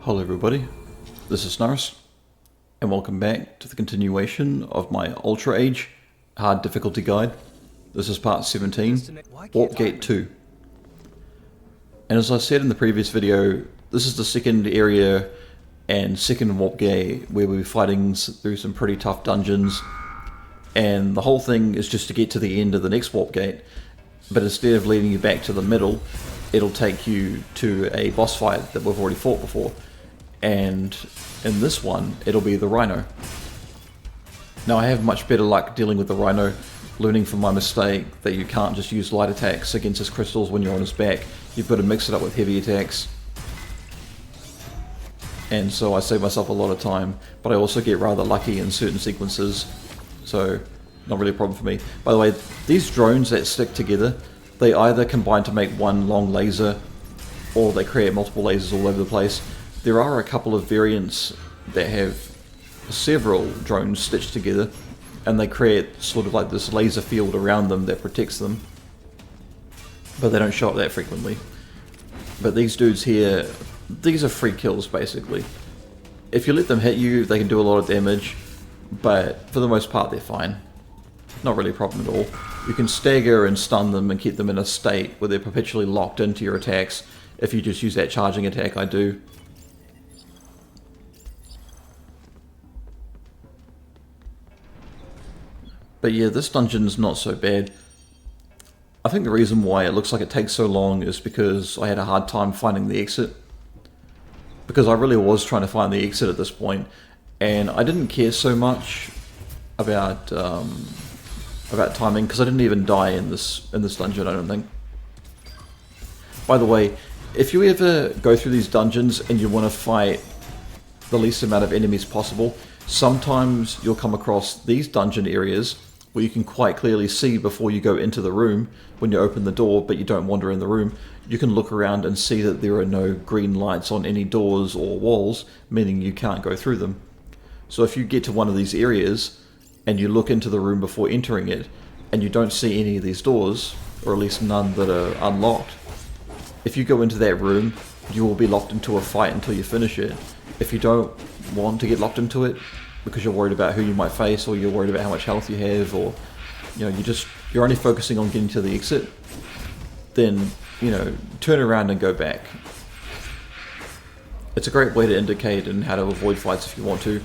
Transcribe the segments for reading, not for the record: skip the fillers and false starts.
Hello everybody, this is Snarist, and welcome back to the continuation of my Ultra Age Hard Difficulty Guide. This is part 17, Warp Gate 2. And as I said in the previous video, this is the second area and second warp gate where we'll be fighting through some pretty tough dungeons, and the whole thing is just to get to the end of the next warp gate, but instead of leading you back to the middle, it'll take you to a boss fight that we've already fought before. And in this one, it'll be the Rhino. Now I have much better luck dealing with the Rhino, learning from my mistake that you can't just use light attacks against his crystals when you're on his back. You've got to mix it up with heavy attacks. And so I save myself a lot of time, but I also get rather lucky in certain sequences, so not really a problem for me. By the way, these drones that stick together, they either combine to make one long laser, or they create multiple lasers all over the place. There are a couple of variants that have several drones stitched together, and they create sort of like this laser field around them that protects them, but they don't show up that frequently. But these dudes here, these are free kills basically. If you let them hit you, they can do a lot of damage, but for the most part they're fine. Not really a problem at all. You can stagger and stun them and keep them in a state where they're perpetually locked into your attacks if you just use that charging attack I do. But yeah, this dungeon's not so bad. I think the reason why it looks like it takes so long is because I had a hard time finding the exit. Because I really was trying to find the exit at this point, and I didn't care so much about timing, because I didn't even die in this dungeon, I don't think. By the way, if you ever go through these dungeons and you want to fight the least amount of enemies possible, sometimes you'll come across these dungeon areas where you can quite clearly see before you go into the room. When you open the door but you don't wander in the room, you can look around and see that there are no green lights on any doors or walls, meaning you can't go through them. So if you get to one of these areas and you look into the room before entering it and you don't see any of these doors, or at least none that are unlocked, if you go into that room you will be locked into a fight until you finish it. If you don't want to get locked into it because you're worried about who you might face, or you're worried about how much health you have, or you're only focusing on getting to the exit, then turn around and go back. It's a great way to indicate and how to avoid fights if you want to.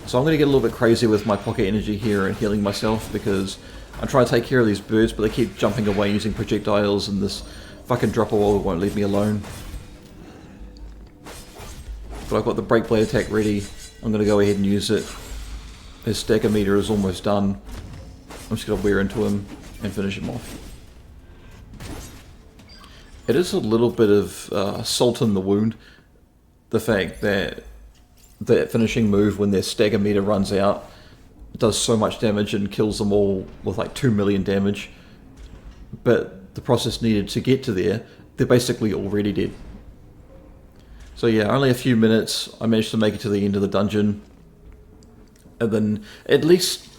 So I'm going to get a little bit crazy with my pocket energy here and healing myself, because I'm trying to take care of these birds, but they keep jumping away using projectiles, and this fucking Drapoel won't leave me alone. But I've got the break blade attack ready. I'm going to go ahead and use it. His stagger meter is almost done. I'm just going to wear into him and finish him off. It is a little bit of salt in the wound, the fact that that finishing move when their stagger meter runs out does so much damage and kills them all with like 2 million damage. But the process needed to get to there, they're basically already dead. So yeah, only a few minutes, I managed to make it to the end of the dungeon. And then, at least,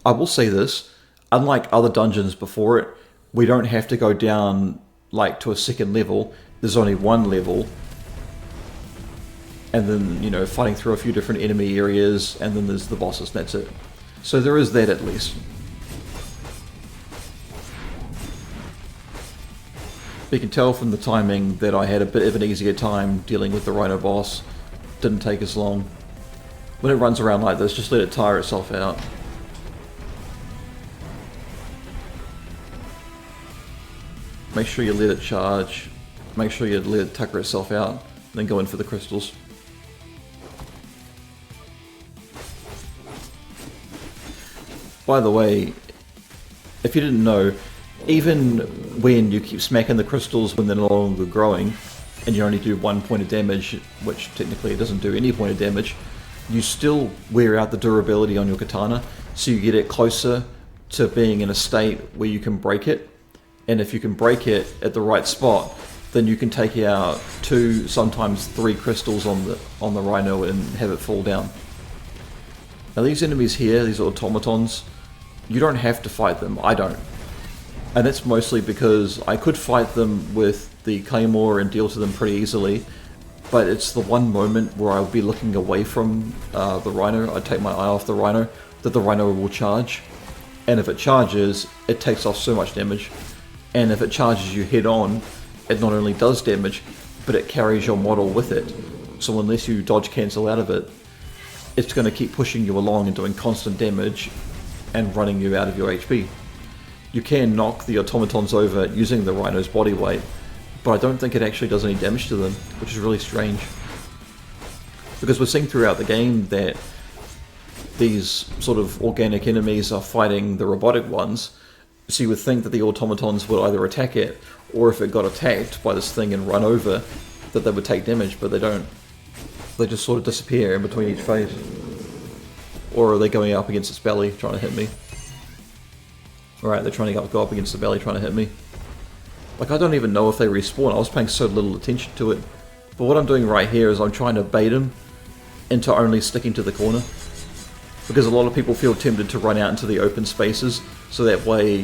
I will say this, unlike other dungeons before it, we don't have to go down like to a second level. There's only one level. And then, fighting through a few different enemy areas, and then there's the bosses, and that's it. So there is that at least. You can tell from the timing that I had a bit of an easier time dealing with the Rhino boss. Didn't take as long. When it runs around like this, just let it tire itself out. Make sure you let it charge. Make sure you let it tucker itself out. Then go in for the crystals. By the way, if you didn't know, even when you keep smacking the crystals when they're no longer growing, and you only do 1 point of damage, which technically it doesn't do any point of damage, you still wear out the durability on your katana, so you get it closer to being in a state where you can break it. And if you can break it at the right spot, then you can take out 2, sometimes 3 crystals on the Rhino and have it fall down. Now these enemies here, these automatons, you don't have to fight them. I don't. And that's mostly because I could fight them with the Claymore and deal to them pretty easily, but it's the one moment where I'll be looking away from the Rhino, I take my eye off the Rhino, that the Rhino will charge. And if it charges, it takes off so much damage. And if it charges you head on, it not only does damage, but it carries your model with it. So unless you dodge cancel out of it, it's going to keep pushing you along and doing constant damage and running you out of your HP. You can knock the automatons over using the Rhino's body weight, but I don't think it actually does any damage to them, which is really strange. Because we're seeing throughout the game that these sort of organic enemies are fighting the robotic ones, so you would think that the automatons would either attack it, or if it got attacked by this thing and run over, that they would take damage, but they don't. They just sort of disappear in between each phase. Or are they going up against its belly, trying to hit me? Alright, they're trying to go up against the belly, trying to hit me. Like, I don't even know if they respawn. I was paying so little attention to it. But what I'm doing right here is I'm trying to bait them into only sticking to the corner. Because a lot of people feel tempted to run out into the open spaces, so that way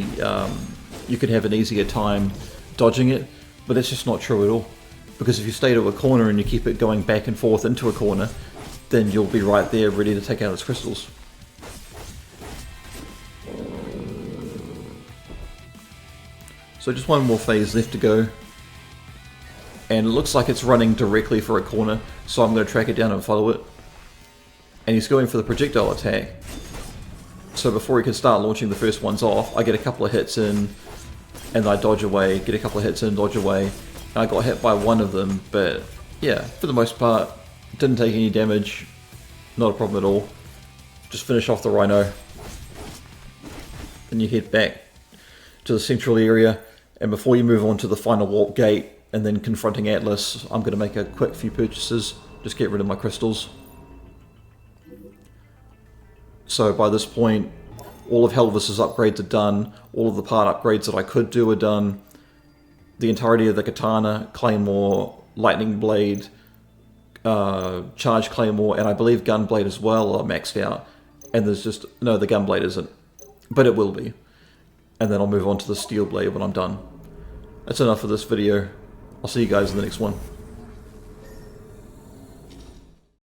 you can have an easier time dodging it. But that's just not true at all. Because if you stay to a corner and you keep it going back and forth into a corner, then you'll be right there ready to take out its crystals. So just one more phase left to go. And it looks like it's running directly for a corner, so I'm going to track it down and follow it. And he's going for the projectile attack. So before he can start launching the first ones off, I get a couple of hits in, and I dodge away, get a couple of hits in, dodge away. I got hit by one of them, but yeah, for the most part, didn't take any damage, not a problem at all. Just finish off the Rhino. Then you head back to the central area, and before you move on to the final warp gate, and then confronting Atlas, I'm going to make a quick few purchases, just get rid of my crystals. So by this point, all of Helvis's upgrades are done, all of the part upgrades that I could do are done. The entirety of the katana, claymore, lightning blade, charge claymore, and I believe gunblade as well are maxed out. And there's just, no, the gunblade isn't, but it will be. And then I'll move on to the steel blade when I'm done. That's enough for this video. I'll see you guys in the next one.